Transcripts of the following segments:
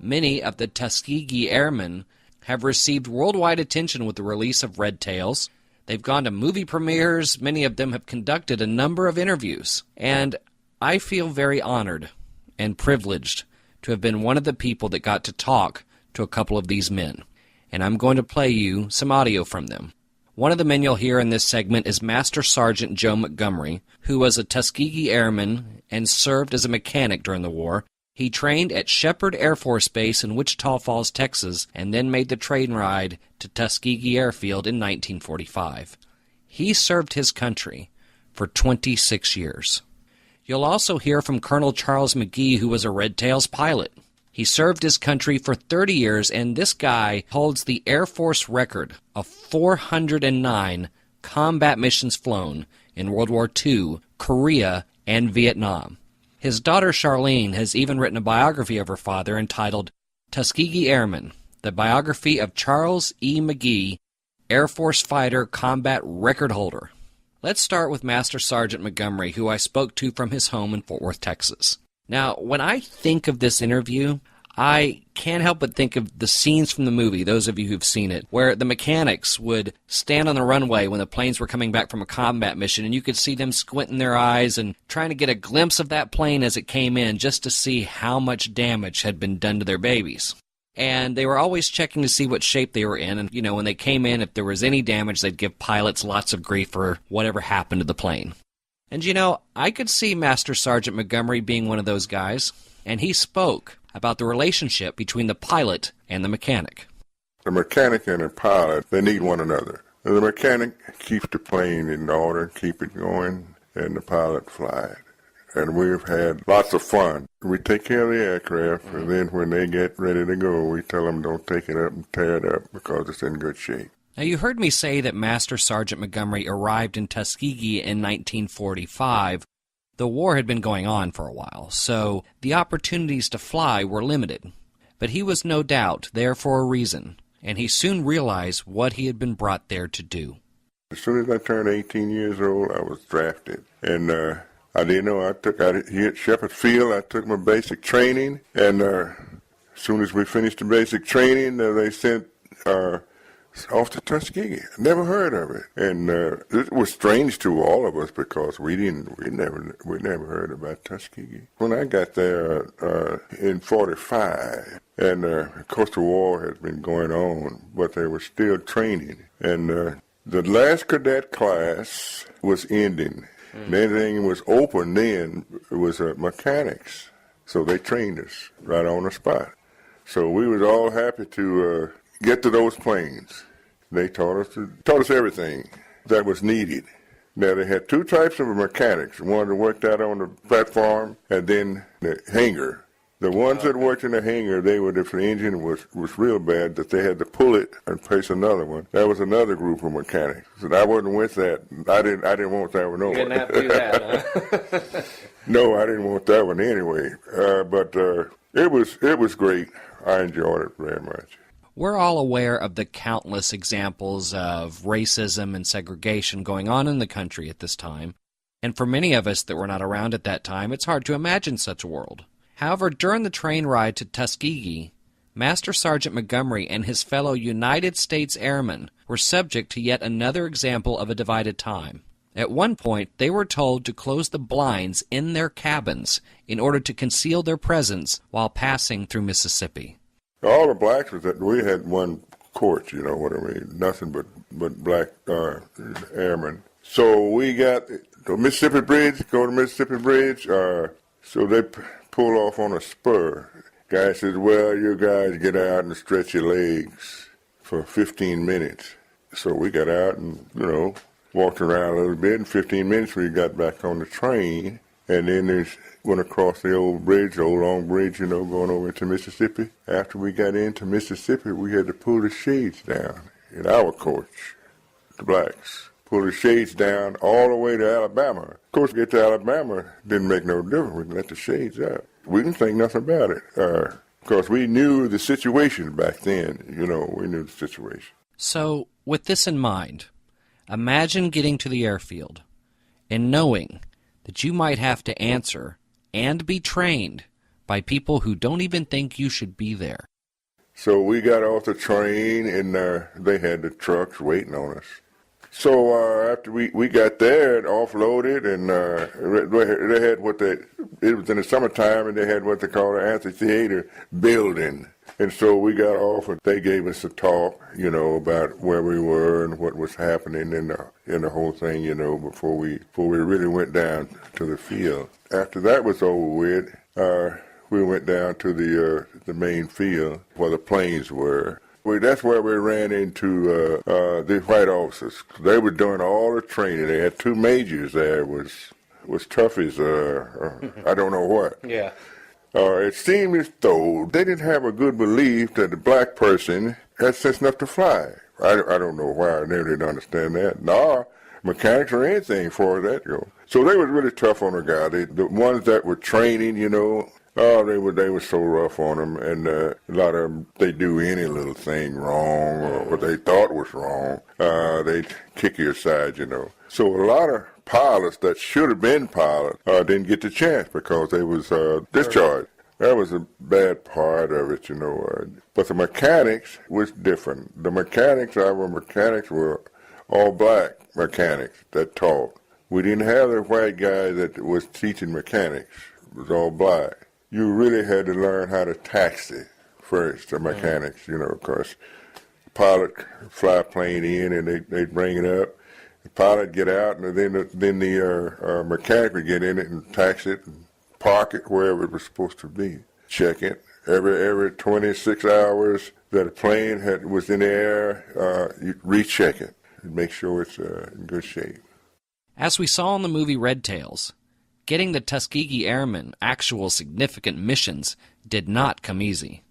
Many of the Tuskegee Airmen have received worldwide attention with the release of Red Tails. They've gone to movie premieres. Many of them have conducted a number of interviews. And I feel very honored and privileged to have been one of the people that got to talk to a couple of these men. And I'm going to play you some audio from them. One of the men you'll hear in this segment is Master Sergeant Joe Montgomery, who was a Tuskegee Airman and served as a mechanic during the war. He trained at Shepherd Air Force Base in Wichita Falls, Texas, and then made the train ride to Tuskegee Airfield in 1945. He served his country for 26 years. You'll also hear from Colonel Charles McGee, who was a Red Tails pilot. He served his country for 30 years, and this guy holds the Air Force record of 409 combat missions flown in World War II, Korea, and Vietnam. His daughter Charlene has even written a biography of her father entitled Tuskegee Airmen, the biography of Charles E. McGee, Air Force fighter combat record holder. Let's start with Master Sergeant Montgomery, who I spoke to from his home in Fort Worth, Texas. Now, when I think of this interview, I can't help but think of the scenes from the movie, those of you who've seen it, where the mechanics would stand on the runway when the planes were coming back from a combat mission, and you could see them squinting their eyes and trying to get a glimpse of that plane as it came in just to see how much damage had been done to their babies. And they were always checking to see what shape they were in, and, when they came in, if there was any damage, they'd give pilots lots of grief for whatever happened to the plane. And, I could see Master Sergeant Montgomery being one of those guys, and he spoke about the relationship between the pilot and the mechanic. The mechanic and the pilot, they need one another. The mechanic keeps the plane in order, keep it going, and the pilot fly it. And we've had lots of fun. We take care of the aircraft, and then when they get ready to go, we tell them don't take it up and tear it up because it's in good shape. Now, you heard me say that Master Sergeant Montgomery arrived in Tuskegee in 1945. The war had been going on for a while, so the opportunities to fly were limited. But he was no doubt there for a reason, and he soon realized what he had been brought there to do. As soon as I turned 18 years old, I was drafted. And I didn't know, here at Shepherd Field, I took my basic training, and as soon as we finished the basic training, they sent off to Tuskegee. Never heard of it, and it was strange to all of us because we never heard about Tuskegee. When I got there in '45, and of course the war had been going on, but they were still training, and the last cadet class was ending. And anything was open then was mechanics, so they trained us right on the spot. So we was all happy to get to those planes. They taught us everything that was needed. Now, they had two types of mechanics, one that worked out on the platform and then the hangar. The ones that worked in the hangar, if the engine was real bad, that they had to pull it and place another one. That was another group of mechanics. So I wasn't with that. I didn't want that one over. You didn't have to do that, huh? No, I didn't want that one anyway. But it was great. I enjoyed it very much. We're all aware of the countless examples of racism and segregation going on in the country at this time. And for many of us that were not around at that time, it's hard to imagine such a world. However, during the train ride to Tuskegee, Master Sergeant Montgomery and his fellow United States Airmen were subject to yet another example of a divided time. At one point, they were told to close the blinds in their cabins in order to conceal their presence while passing through Mississippi. All the blacks we had one court, nothing but black airmen. So we got the Mississippi Bridge, go to Mississippi Bridge, so they pull off on a spur. Guy says, well, you guys get out and stretch your legs for 15 minutes. So we got out and, walked around a little bit. In 15 minutes, we got back on the train. And then went across the old bridge, the old long bridge, going over into Mississippi. After we got into Mississippi, we had to pull the shades down in our coach, the blacks. Pull the shades down all the way to Alabama. Of course, to get to Alabama didn't make no difference. We can let the shades out. We didn't think nothing about it. Because we knew the situation back then. We knew the situation. So, with this in mind, imagine getting to the airfield and knowing that you might have to answer and be trained by people who don't even think you should be there. So we got off the train, and they had the trucks waiting on us. So after we got there and offloaded, and they had it was in the summertime, and they had what they call an amphitheater building. And so we got off, and they gave us a talk, about where we were and what was happening in the whole thing, before we really went down to the field. After that was over with, we went down to the main field where the planes were. That's where we ran into the white officers. They were doing all the training. They had two majors there. Was tough as I don't know what. Yeah. It seemed as though they didn't have a good belief that the black person had sense enough to fly. I don't know why. I never did understand that. Nah, mechanics or anything for that. So they was really tough on the guy. The ones that were training, they were so rough on them, and a lot of them, they do any little thing wrong or what they thought was wrong. They'd kick you aside, So a lot of pilots that should have been pilots didn't get the chance because they was discharged. That was a bad part of it, But the mechanics was different. Our mechanics were all black mechanics that taught. We didn't have the white guy that was teaching mechanics. It was all black. You really had to learn how to taxi first, the mechanics, because the pilot fly a plane in and they'd bring it up. The pilot get out, and then the mechanic would get in it and taxi it and park it wherever it was supposed to be. Check it. Every 26 hours that a plane was in the air, you recheck it and make sure it's in good shape. As we saw in the movie Red Tails, getting the Tuskegee Airmen actual significant missions did not come easy.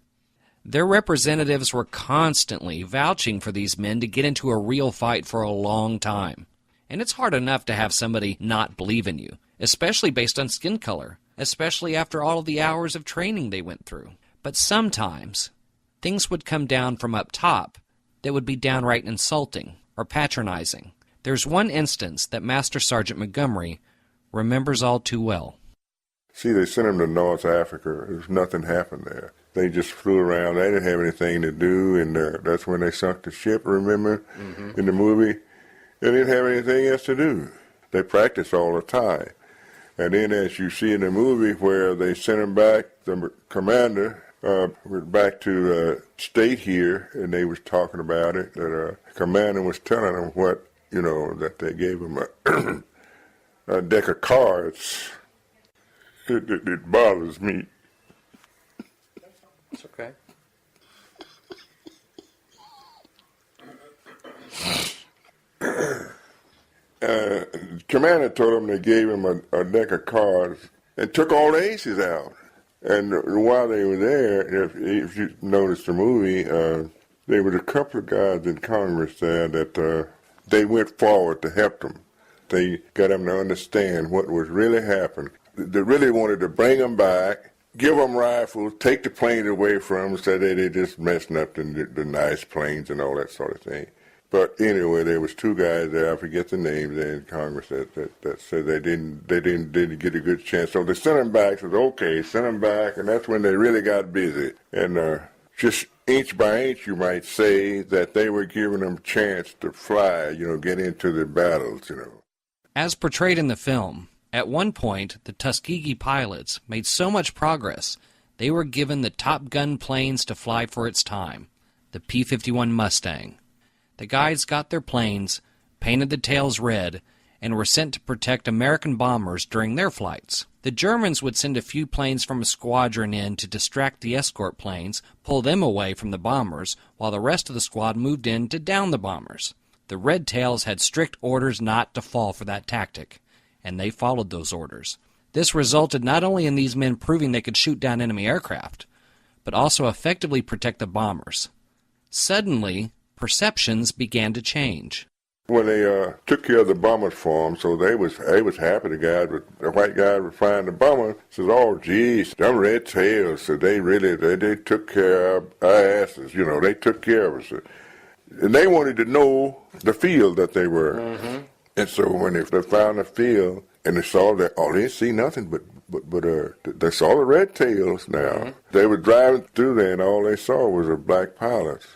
Their representatives were constantly vouching for these men to get into a real fight for a long time. And it's hard enough to have somebody not believe in you, especially based on skin color, especially after all of the hours of training they went through. But sometimes, things would come down from up top that would be downright insulting or patronizing. There's one instance that Master Sergeant Montgomery remembers all too well. See, they sent them to North Africa. There's nothing happened there. They just flew around. They didn't have anything to do, and that's when they sunk the ship, remember, in the movie? They didn't have anything else to do. They practiced all the time. And then as you see in the movie where they sent him back, the commander went back to state here, and they was talking about it, that the commander was telling them what, that they gave him a deck of cards. It bothers me. It's okay. Commander told him they gave him a deck of cards and took all the aces out. And while they were there, if you noticed the movie, there was a couple of guys in Congress there that they went forward to help them. They got them to understand what was really happening. They really wanted to bring them back, give them rifles, take the planes away from them, so they just messing up the nice planes and all that sort of thing. But anyway, there was two guys there, I forget the names there in Congress, that said they didn't get a good chance. So they sent them back, said, okay, send them back, and that's when they really got busy. And just inch by inch, you might say, that they were giving them a chance to fly, get into the battles, As portrayed in the film, at one point, the Tuskegee pilots made so much progress, they were given the Top Gun planes to fly for its time, the P-51 Mustang. The guys got their planes, painted the tails red, and were sent to protect American bombers during their flights. The Germans would send a few planes from a squadron in to distract the escort planes, pull them away from the bombers, while the rest of the squad moved in to down the bombers. The Red Tails had strict orders not to fall for that tactic, and they followed those orders. This resulted not only in these men proving they could shoot down enemy aircraft, but also effectively protect the bombers. Suddenly, perceptions began to change. When they took care of the bombers for them, so they was happy. The white guy was flying the bomber. Says, "Oh, geez, them Red Tails." So they took care of our asses. They took care of us, and they wanted to know the field that they were. And so when they found the field, and they saw that, oh, they didn't see nothing but they saw the red tails now. Mm-hmm. They were driving through there, and all they saw was a black pilot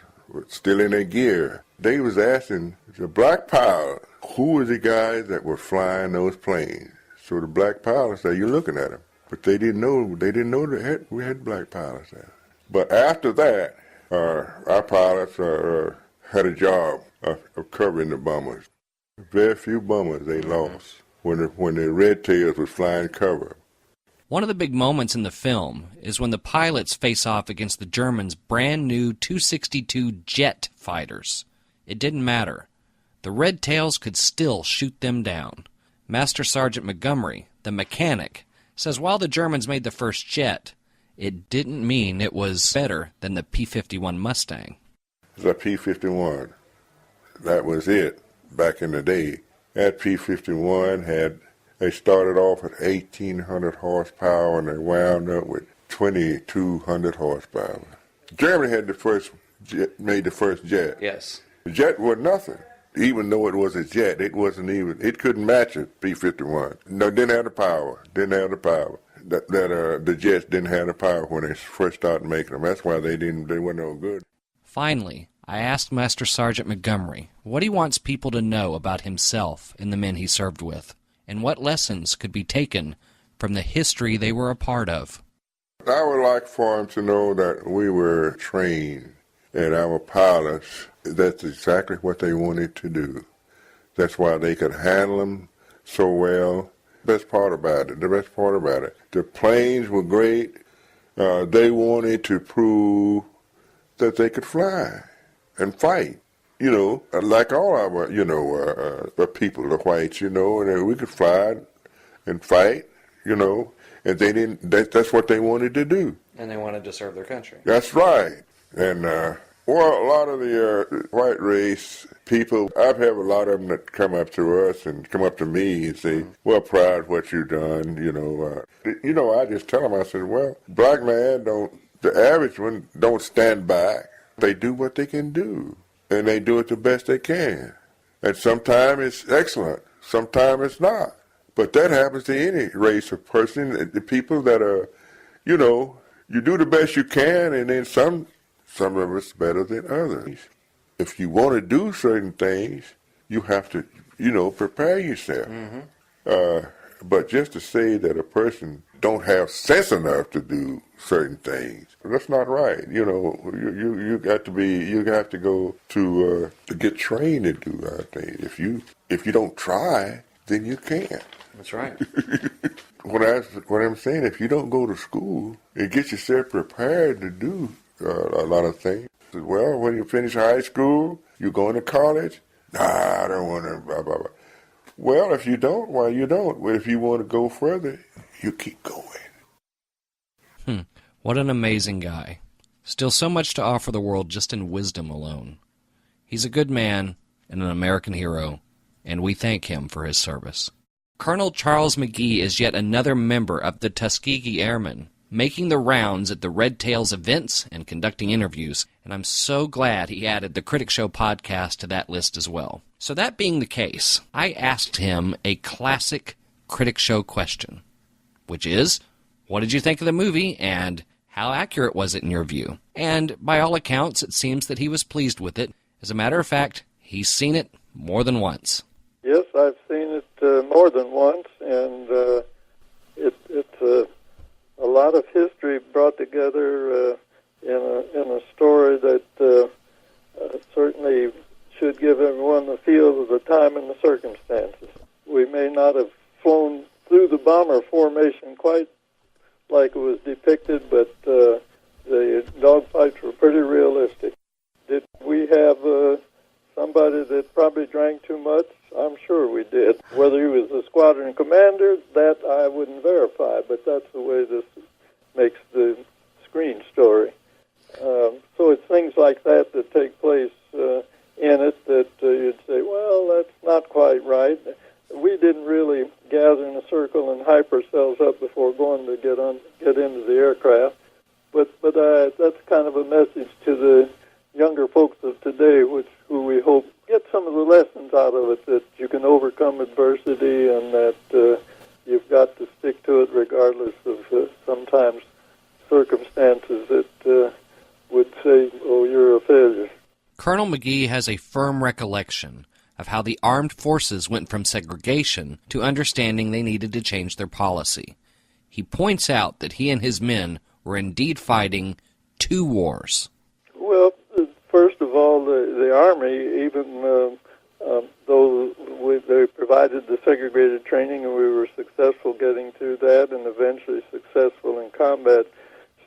still in their gear. They was asking the black pilot, who were the guys that were flying those planes? So the black pilot said, you're looking at them. But they didn't know we had black pilots there. But after that, our pilots had a job of covering the bombers. Very few bombers they lost when the red tails was flying cover. One of the big moments in the film is when the pilots face off against the Germans' brand new Tu-62 jet fighters. It didn't matter. The red tails could still shoot them down. Master Sergeant Montgomery, the mechanic, says while the Germans made the first jet, it didn't mean it was better than the P-51 Mustang. The P-51, that was it back in the day. That P-51 they started off at 1,800 horsepower and they wound up with 2,200 horsepower. Germany had made the first jet. Yes. The jet was nothing. Even though it was a jet, it couldn't match a P-51. No, didn't have the power. The jets didn't have the power when they first started making them. That's why they weren't no good. Finally, I asked Master Sergeant Montgomery what he wants people to know about himself and the men he served with, and what lessons could be taken from the history they were a part of. I would like for him to know that we were trained, and our pilots, that's exactly what they wanted to do. That's why they could handle them so well. The best part about it, the planes were great. They wanted to prove that they could fly and fight. Like all our, people, the whites, and we could fly and fight, and they didn't, that's what they wanted to do. And they wanted to serve their country. That's right. And, a lot of the white race people, I've had a lot of them that come up to us and come up to me and say, well, proud of what you've done, I just tell them, I said, well, black man the average one don't stand back. They do what they can do. And they do it the best they can. And sometimes it's excellent, sometimes it's not. But that happens to any race of person. The people that are, you do the best you can, and then some of it's better than others. If you want to do certain things, you have to, prepare yourself. Mm-hmm. But just to say that a person don't have sense enough to do certain things, that's not right. You have to go to get trained to do that thing. If you don't try, then you can't. That's right. What I'm saying, if you don't go to school and get yourself prepared to do a lot of things, well, when you finish high school, you going to college? Nah, I don't want to, blah, blah, blah. Well, if you don't, well, you don't. Well, if you want to go further, you keep going. What an amazing guy. Still so much to offer the world just in wisdom alone. He's a good man and an American hero, and we thank him for his service. Colonel Charles McGee is yet another member of the Tuskegee Airmen, making the rounds at the Red Tails events and conducting interviews, and I'm so glad he added the Critic Show podcast to that list as well. So that being the case, I asked him a classic Critic Show question, which is, what did you think of the movie, and how accurate was it in your view? And by all accounts, it seems that he was pleased with it. As a matter of fact, he's seen it more than once. Yes, I've seen it more than once, and it's a lot of history brought together in a story that certainly should give everyone the feel of the time and the circumstances. We may not have flown through the bomber formation quite like it was depicted, but the dogfights were pretty realistic. Did we have somebody that probably drank too much? I'm sure we did. Whether he was a squadron commander, that I wouldn't verify, but that's the way this makes the screen story. So it's things like that that take place in it that you'd say, well, that's not quite right. We didn't really gather in a circle and hype ourselves up before going to get into the aircraft. But that's kind of a message to the younger folks of today, who we hope get some of the lessons out of it, that you can overcome adversity and that you've got to stick to it regardless of sometimes circumstances that would say, oh, you're a failure. Colonel McGee has a firm recollection of how the armed forces went from segregation to understanding they needed to change their policy. He points out that he and his men were indeed fighting two wars. Well, first of all, the Army, even though they provided the segregated training and we were successful getting through that and eventually successful in combat,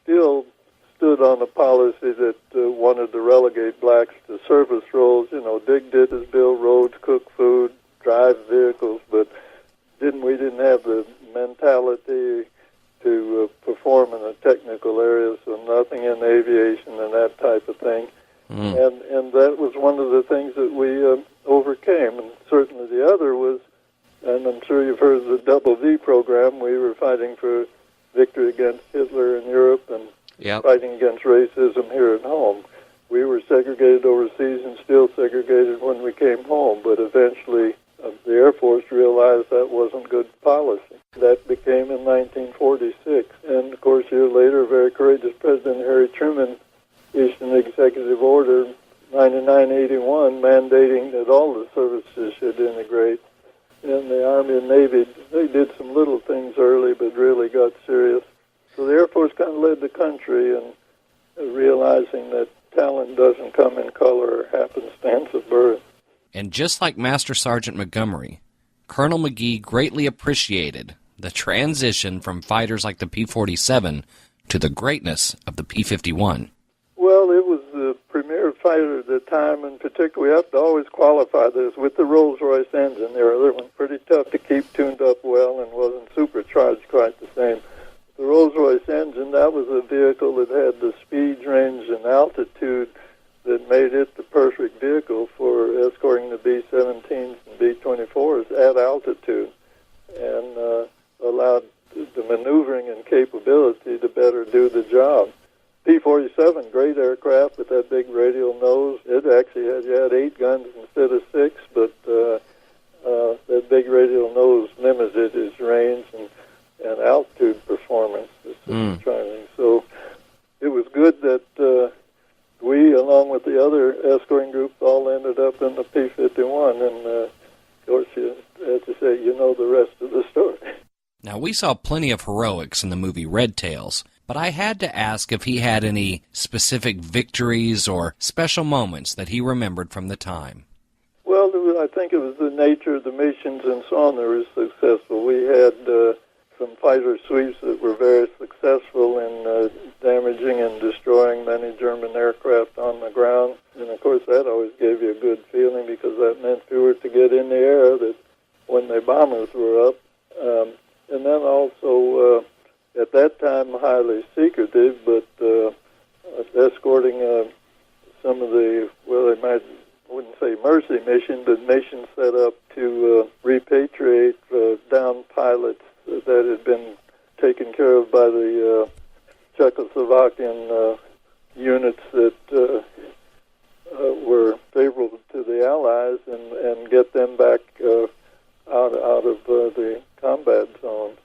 still stood on a policy that wanted to relegate blacks to service roles, dig ditches, build roads, cook food, drive vehicles, but we didn't have the mentality to perform in the technical areas, so nothing in aviation and that type of thing. And that was one of the things that we overcame. And certainly the other was, and I'm sure you've heard of the Double V program, we were fighting for victory against Hitler in Europe and fighting against racism here at home. We were segregated overseas and still segregated when we came home, but eventually the Air Force realized that wasn't good policy. That became in 1946. And, of course, a year later, very courageous President Harry Truman issued an executive order, 9981, mandating that all the services should integrate. And the Army and Navy, they did some little things early, but really got serious. So the Air Force kind of led the country in realizing that talent doesn't come in color or happenstance of birth. And just like Master Sergeant Montgomery, Colonel McGee greatly appreciated the transition from fighters like the P-47 to the greatness of the P-51. Well, it was the premier fighter at the time, and particularly we have to always qualify this with the Rolls-Royce engine. They were pretty tough to keep tuned up well and wasn't supercharged quite the same. The Rolls-Royce engine, that was a vehicle that had the speed, range, and altitude that made it the perfect vehicle for escorting the B-17s and B-24s at altitude and allowed the maneuvering and capability to better do the job. P-47, great aircraft with that big radial nose. It actually had 8 guns instead of 6, but that big radial nose limited its range and altitude performance. So it was good that we, along with the other escorting groups, all ended up in the P-51. And, of course, you have to say, the rest of the story. Now, we saw plenty of heroics in the movie Red Tails, but I had to ask if he had any specific victories or special moments that he remembered from the time. Well, I think it was the nature of the missions and so on that were successful. We had some fighter sweeps that were very successful in damaging and destroying many German aircraft on the ground. And, of course, that always gave you a good feeling because that meant if you were to get in the air that when the bombers were up. And then also, at that time, highly secretive, but escorting some of the, I wouldn't say mercy mission, but missions set up to repatriate downed pilots that had been taken care of by the Czechoslovakian units that were favorable to the Allies and get them back out of the combat zone.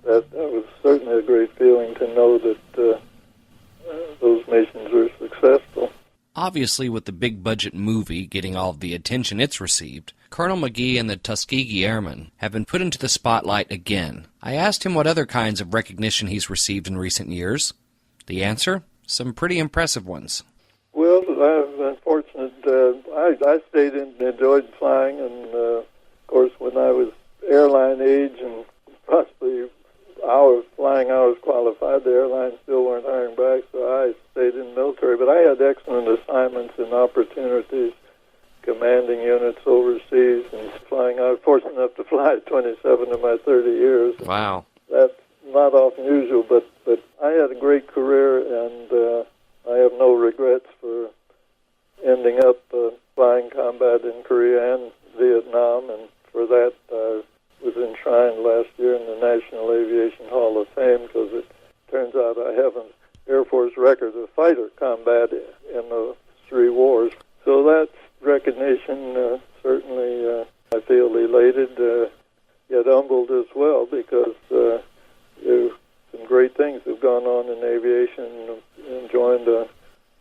That was certainly a great feeling to know that those missions were successful. Obviously, with the big-budget movie getting all of the attention it's received, Colonel McGee and the Tuskegee Airmen have been put into the spotlight again. I asked him what other kinds of recognition he's received in recent years. The answer? Some pretty impressive ones. Well, I've been fortunate. I stayed in and enjoyed flying, and, of course, when I was airline age and possibly flying hours qualified, the airlines still weren't hiring back, so I stayed in the military. But I had excellent assignments and opportunities, commanding units overseas and flying. I was fortunate enough to fly 27 of my 30 years. Wow. That's not often usual, but I had a great career, and I have no regrets for ending up flying combat in Korea and Vietnam, and for that I was enshrined last year in the National Aviation Hall of Fame because it turns out I have an Air Force record of fighter combat in the 3 wars. So that's recognition. Certainly I feel elated, yet humbled disabled as well, because there's some great things have gone on in aviation, and joined a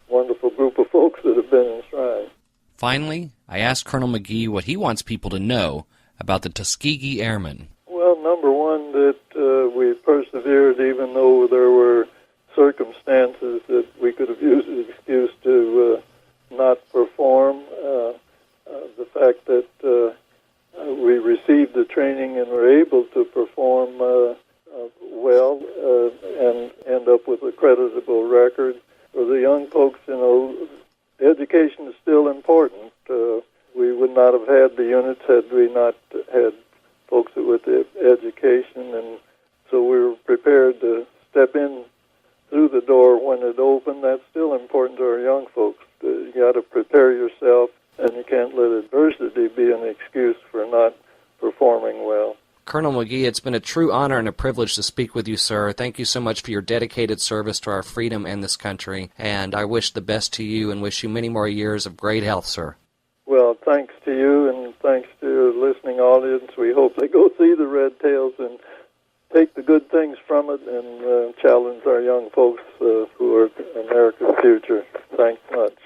wonderful group of folks that have been enshrined. Finally, I asked Colonel McGee what he wants people to know about the Tuskegee Airmen. Well, number one, that we persevered even though there were circumstances that we could have used as an excuse to not perform. The fact that we received the training and were able to perform well and end up with a creditable record. For the young folks, education is still important. We would not have had the units had we not had folks with the education, and so we were prepared to step in through the door when it opened. That's still important to our young folks. You got to prepare yourself, and you can't let adversity be an excuse for not performing well. Colonel McGee, it's been a true honor and a privilege to speak with you, sir. Thank you so much for your dedicated service to our freedom and this country, and I wish the best to you and wish you many more years of great health, sir. Well, thanks to you, and thanks to your listening audience. We hope they go see the Red Tails and take the good things from it, and challenge our young folks who are America's future. Thanks much.